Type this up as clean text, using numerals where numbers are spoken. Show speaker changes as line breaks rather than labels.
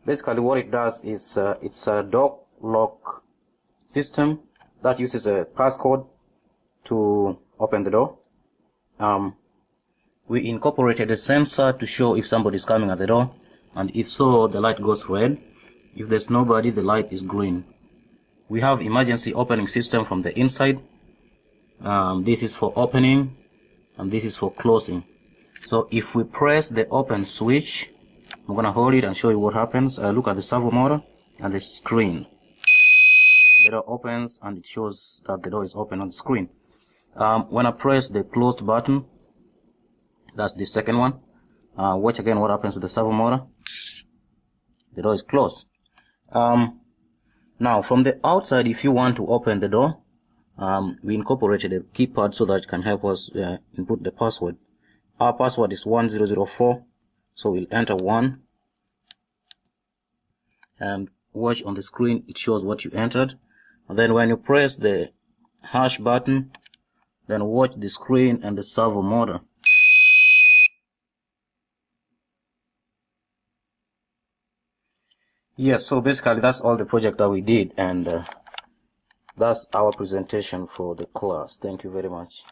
Basically what it does is it's a door lock system that uses a passcode to open the door. We incorporated a sensor to show if somebody is coming at the door, and if so, the light goes red. If there's nobody, the light is green. We have emergency opening system from the inside. This is for opening and this is for closing. So if we press the open switch, I'm gonna hold it and show you what happens. Look at the servo motor and the screen. The door opens and it shows that the door is open on the screen. When I press the closed button, that's the second one. Watch again what happens with the servo motor. The door is closed. Now from the outside, if you want to open the door, we incorporated a keypad so that it can help us input the password. Our password is 1004, so we'll enter 1 and watch on the screen, it shows what you entered. And then when you press the hash button, then watch the screen and the servo motor. Yes, so basically that's all the project that we did, and that's our presentation for the class. Thank you very much.